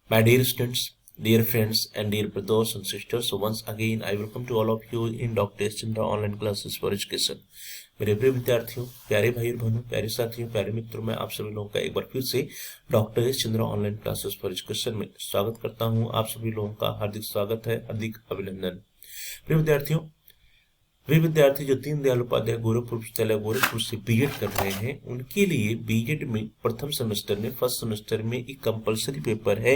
My dear students, dear friends, and dear brothers and sisters, so once again I welcome to all of you in Dr. S. Chandra online classes for education. मेरे प्रिय विद्यार्थियों, प्यारे भाई और बहनों, प्यारे साथियों, प्यारे मित्रों, मैं आप सभी लोगों का एक बार फिर से doctor S Chandra online classes for education में स्वागत करता हूं। आप सभी लोगों का हार्दिक स्वागत है, हार्दिक अभिनंदन। प्रिय विद्यार्थियों, वे विद्यार्थी जो दीनदयाल उपाध्याय गोरखपुर विश्वविद्यालय गोरखपुर से बीएड कर रहे हैं, उनके लिए बीएड में प्रथम सेमेस्टर में फर्स्ट सेमेस्टर में एक कंपलसरी पेपर है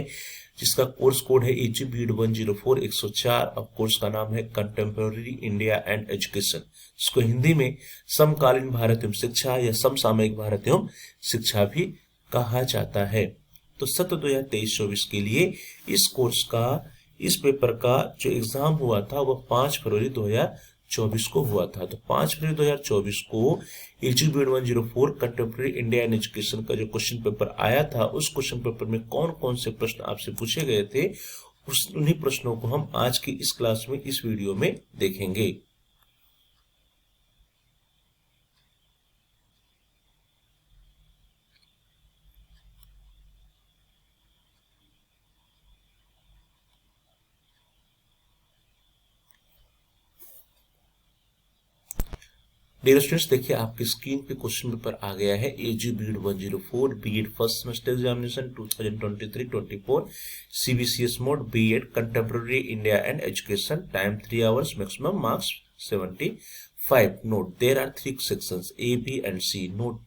जिसका कोर्स कोड है AG BED 104-104 और कोर्स का नाम है कंटेम्पररी इंडिया एंड एजुकेशन, जिसको हिंदी में समकालीन भारत एवं शिक्षा या समसामयिक भारत एवं शिक्षा भी कहा जाता है। तो सत्र 2023-24 के लिए इस कोर्स का इस पेपर का जो एग्जाम हुआ था वह 5 फरवरी 2024 को हुआ था। तो 5 फरवरी 2024 को AG BED 104 contemporary India and education का जो क्वेश्चन पेपर आया था, उस क्वेश्चन पेपर में कौन कौन से प्रश्न आपसे पूछे गए थे, उन्हीं प्रश्नों को हम आज की इस क्लास में इस वीडियो में देखेंगे। डियर स्टूडेंट्स, देखिए आपकी स्क्रीन पे क्वेश्चन पेपर आ गया है। AG BED 104 BEd first semester examination 2023-24 CBCS mode BEd contemporary India and education, time 3 hours, maximum marks 75। Note, there are 3 sections A, B and C. Note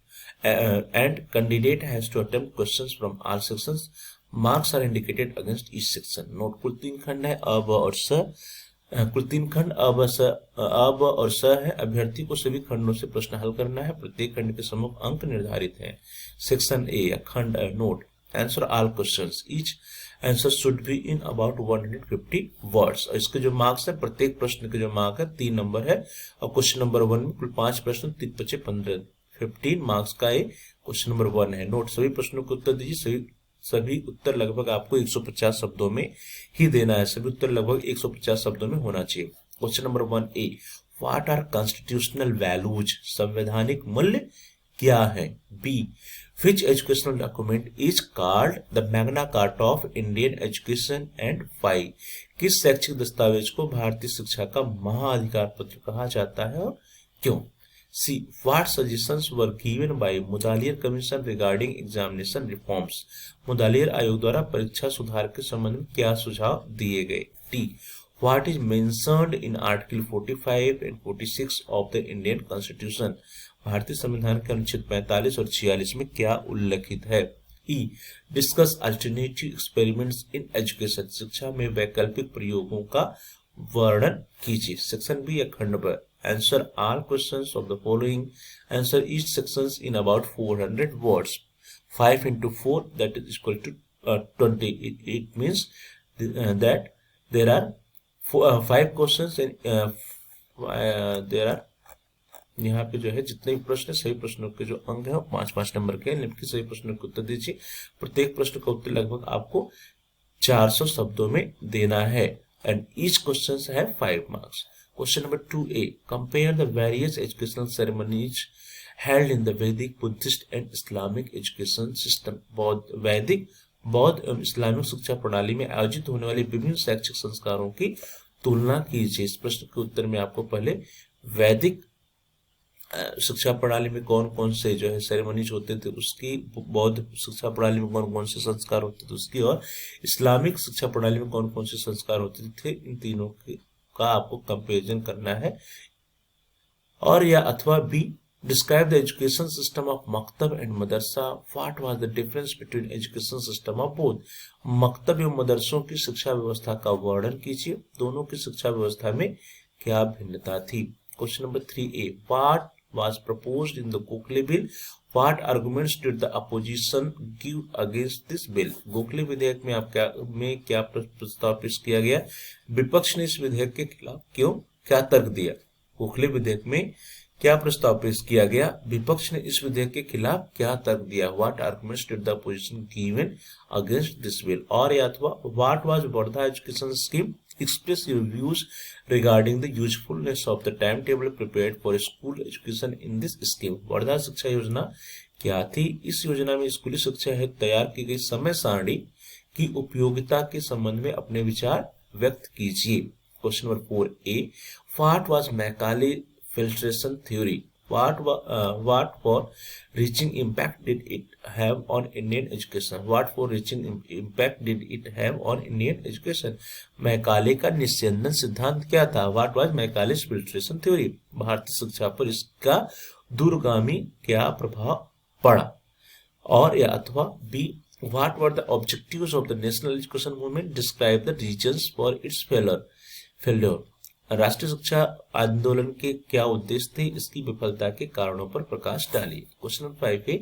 and candidate has to attempt questions from all sections. Marks are indicated against each section. Note, कुल 3 खंड है, अब और स। कुल 3 खंड अब और स है। अभ्यर्थी को सभी खंडों से प्रश्न हल करना है। प्रत्येक खंड के सम्मुख अंक निर्धारित हैं। सेक्शन ए खंड note, answer all questions, each answer should be in about 150 words. और इसके जो मार्क्स है, प्रत्येक प्रश्न के जो मार्क है 3 नंबर है। और क्वेश्चन नंबर 1 में कुल 5 प्रश्न, 3 बचे 15 मार्क्स का ये क्वेश्चन नंबर 1 है। नोट, सभी प्रश्नों के उत्तर दीजिए। सभी उत्तर लगभग आपको 150 शब्दों में ही देना है। सभी उत्तर लगभग 150 शब्दों में होना चाहिए। Question number 1A, what are constitutional values, संवैधानिक मूल्य क्या है। B, which educational document is called the Magna Carta of Indian Education and 5, किस शैक्षिक दस्तावेज को भारतीय शिक्षा का महाअधिकार पत्र कहा जाता है और क्यों। C, what suggestions were given by Mudaliar commission regarding examination reforms, Mudaliar आयोग द्वारा परीक्षा सुधार के संबंध में क्या सुझाव दिए गए। D, what is mentioned in Article 45 and 46 of the Indian Constitution, भारतीय संविधान के अनुच्छेद 45 और 46 में क्या उल्लेखित है। E, discuss alternative experiments in education, शिक्षा में वैकल्पिक प्रयोगों का वर्णन कीजिए। सेक्शन बी या खंड ब, answer all questions of the following, answer each sections in about 400 words. 5 into 4, that is equal to 20. It means that there are 5 questions and there are, यहाँ पे जो है जितने भी प्रश्न सभी प्रश्नों के जो अंक है 5-5 नंबर के, निम्न सभी प्रश्नों के उत्तर दीजिए। प्रत्येक प्रश्न का उत्तर लगभग आपको 400 शब्दों में देना है। एंड ईच क्वेश्चन है 5 marks. Question number 2A, compare the various educational ceremonies held in the Vedic, Buddhist and Islamic education system. वैदिक, बौद्ध एवं इस्लामिक शिक्षा प्रणाली में आयोजित होने वाले विभिन्न शैक्षिक संस्कारों की तुलना कीजिए। इस प्रश्न के उत्तर में आपको पहले वैदिक शिक्षा प्रणाली में कौन कौन से जो है सेरेमनीज होते थे उसकी, बौद्ध शिक्षा प्रणाली में कौन कौन से संस्कार होते थे उसकी, और इस्लामिक शिक्षा प्रणाली में कौन कौन से संस्कार होते थे, इन तीनों की का आपको कंपैरिजन करना है। और या अथवा B, describe the education system of maktab and madrasa, what was the difference between education system of both, maktab एवं मदरसों की शिक्षा व्यवस्था का वर्णन कीजिए। दोनों की शिक्षा व्यवस्था में क्या भिन्नता थी। Question number 3A, what was proposed in the Gokhale bill, what arguments did the opposition give against this bill. Gokhale विधेयक में क्या प्रस्ताव पेश किया गया, विपक्ष ने इस विधेयक के खिलाफ क्या तर्क दिया। गोखले विधेयक में क्या प्रस्ताव पेश किया गया, विपक्ष ने इस विधेयक के खिलाफ क्या तर्क दिया। What arguments did the opposition given against this bill. और या अथवा what was Wardha education scheme, express your views regarding the usefulness of the timetable prepared for school education in this scheme. Wardha शिक्षा योजना क्या थी। इस योजना में स्कूली शिक्षा हेतु तैयार की गई समय सारणी की उपयोगिता के संबंध में अपने विचार व्यक्त कीजिए। Question number 4A, what was Macaulay filtration theory? What for reaching impact did it have on Indian education? What for reaching impact did it have on Indian education? Macaulay का निस्यंदन सिद्धांत क्या था? What was Macaulay's filtration theory? भारतीय शिक्षा पर इसका दूरगामी क्या प्रभाव पड़ा? और या अथवा B, what were the objectives of the national education movement? Describe the reasons for its failure. राष्ट्रीय शिक्षा आंदोलन के क्या उद्देश्य थे? इसकी विफलता के कारणों पर प्रकाश डालिए। क्वेश्चन नंबर 5 है,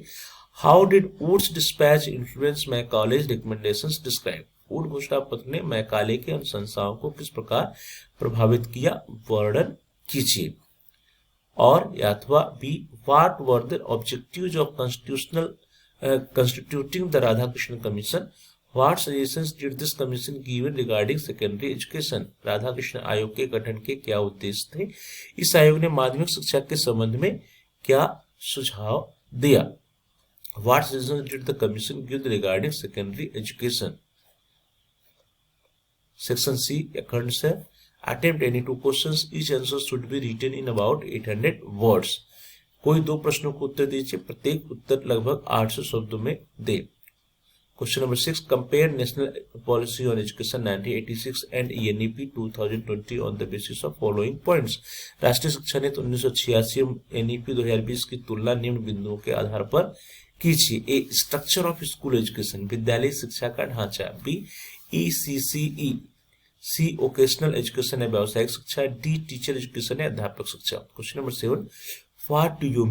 how did Wood's dispatch influence Macaulay's recommendations? Describe. Wood घोषणा पत्र ने मैकाले के अनुशंसाओं को किस प्रकार प्रभावित किया? वर्णन कीजिए। और या अथवा B, what were the objectives of constituting the Radhakrishnan Commission? What suggestions did this commission give regarding secondary education? Radhakrishna आयोग के गठन के क्या उद्देश्य थे? इस आयोग ने माध्यमिक शिक्षा के संबंध में क्या सुझाव दिया? What suggestions did the commission give regarding secondary education? Section C, खंड से, attempt any 2 questions. Each answer should be written in about 800 words. कोई 2 प्रश्नों को उत्तर दीजिए, प्रत्येक उत्तर लगभग 800 शब्दों में दे। Question number 6, compare national policy on education 1986 and ENEP 2020 on the basis of following points. राष्ट्रीय शिक्षा नीति 1986 NEP 2020 की तुलना निम्न बिंदुओं के आधार पर कीजिए। ए, स्ट्रक्चर ऑफ स्कूल एजुकेशन, विद्यालय शिक्षा का ढांचा। बी, ECCE, सी, वोकेशनल एजुकेशन है व्यावसायिक शिक्षा। डी, टीचर एजुकेशन है अध्यापक शिक्षा। Question number 7, what do you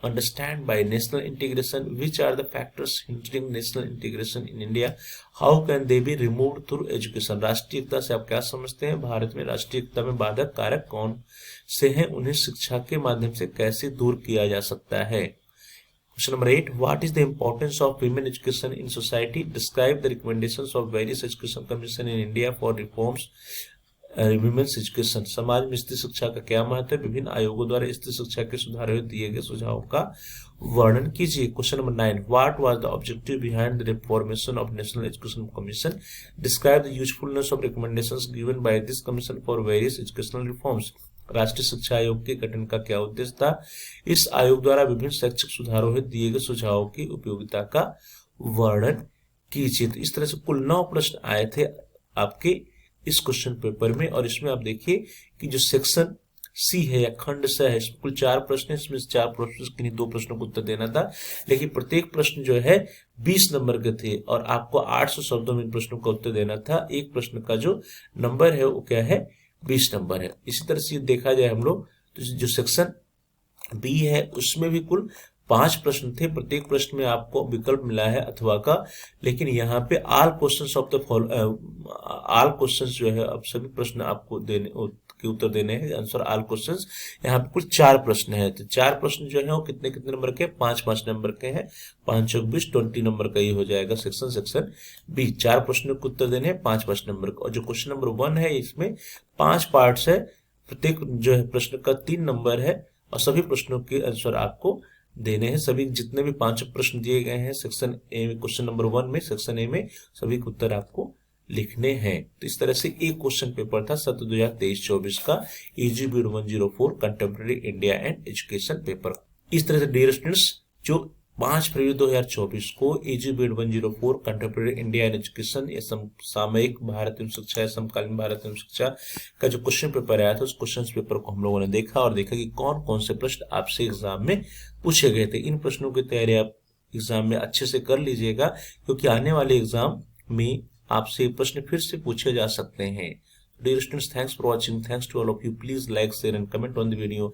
understand by national integration? Which are the factors hindering national integration in India? How can they be removed through education? राष्ट्रीय एकता से आप क्या समझते हैं? भारत में राष्ट्रीय एकता में बाधक कारक कौन से हैं? उन्हें शिक्षा के माध्यम से कैसे दूर किया जा सकता है? Question number 8, what is the importance of women education in society? Describe the recommendations of various education commission in India for reforms women's education. समाज में स्त्री शिक्षा का क्या महत्व है? विभिन्न आयोगों द्वारा स्त्री शिक्षा के सुधार हेतु दिए गए सुझावों का वर्णन कीजिए। Question number 9, what was the objective behind the reformation of national education commission? Describe the usefulness of recommendations given by this commission for various educational reforms. राष्ट्रीय शिक्षा आयोग के गठन का क्या उद्देश्य था? इस आयोग द्वारा विभिन्न शैक्षिक सुधारों हेतु दिए गए सुझावों की उपयोगिता का वर्णन कीजिए। तो इस तरह से कुल 9 प्रश्न आए थे आपके इस क्वेश्चन पेपर में, और इसमें आप देखिए कि जो सेक्शन सी है या खंड स है, इसमें कुल 4 प्रश्न है। इसमें 4 प्रश्न के 2 प्रश्नों को उत्तर देना था, लेकिन प्रत्येक प्रश्न जो है 20 नंबर के थे और आपको 800 शब्दों में इन प्रश्नों का उत्तर देना था। एक प्रश्न का जो नंबर है वो क्या है? 20 नंबर है। इसी तरह से देखा जाए हम लोग तो जो सेक्शन बी है उसमें भी कुल 5 प्रश्न थे। प्रत्येक प्रश्न में आपको विकल्प मिला है अथवा का, लेकिन यहाँ पे all questions of the all questions जो है, अब सभी प्रश्न आपको देने के उत्तर देने हैं, आंसर ऑल क्वेश्चंस। यहाँ पे कुल 4 प्रश्न है, तो 4 प्रश्न जो है वो कितने नंबर के? 5 नंबर के हैं। 5 चौक 20, 20 नंबर का ये हो जाएगा सेक्शन बी। 4 प्रश्नों के उत्तर देने हैं 5 नंबर का। और जो क्वेश्चन नंबर 1 है इसमें 5 पार्ट्स है, प्रत्येक जो है प्रश्न का 3 नंबर है और सभी प्रश्नों के आंसर आपको देने हैं। सभी जितने भी 5 प्रश्न दिए गए हैं सेक्शन ए में, क्वेश्चन नंबर 1 में, सेक्शन ए में, सभी के उत्तर आपको लिखने हैं। तो इस तरह से एक क्वेश्चन पेपर था सत्र 2023-24 का EG BID 104 contemporary India and education paper. इस तरह से डियर स्टूडेंट्स, जो 5 फरवरी 2024 को EG BID 104 contemporary India and education या सामयिक भारत एवं शिक्षा या समकालीन भारत एवं शिक्षा का जो क्वेश्चन पेपर आया था, उस क्वेश्चन पेपर को हम लोगों ने देखा और देखा कि कौन कौन से प्रश्न आपसे एग्जाम में पूछे गए थे। इन प्रश्नों की तैयारी आप एग्जाम में अच्छे से कर लीजिएगा, क्योंकि आने वाले एग्जाम में आपसे प्रश्न फिर से पूछे जा सकते हैं। Dear students, thanks for watching. Thanks to all of you. Please like, share and comment on the video.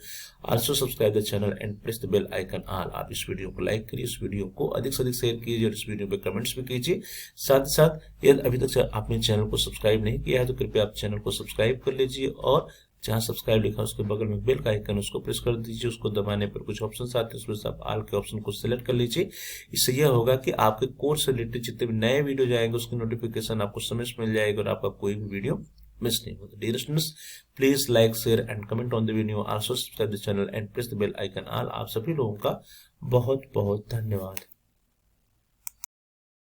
Also subscribe the channel and press the bell icon all. आप इस वीडियो को लाइक करिए, इस वीडियो को अधिक से अधिक share कीजिए और इस वीडियो पे कमेंट्स भी कीजिए। साथ ही साथ यदि अभी तक आपने चैनल को सब्सक्राइब नहीं किया है तो कृपया आप चैनल को सब्सक्राइब कर लीजिए और जहां सब्सक्राइब लिखा है उसके बगल में बेल का आइकन उसको प्रेस कर दीजिए। उसको दबाने पर कुछ ऑप्शन आते हैं, उसमें से आप ऑल के ऑप्शन को सिलेक्ट कर लीजिए। इससे यह होगा कि आपके कोर्स से रिलेटेड जितने भी नए वीडियो जाएंगे उसकी नोटिफिकेशन आपको समय से मिल जाएगी और आपका कोई भी वीडियो मिस नहीं होता। Dear students, please like, share and comment on the video. Also subscribe the channel and press the bell icon all. आप सभी लोगों का बहुत बहुत धन्यवाद।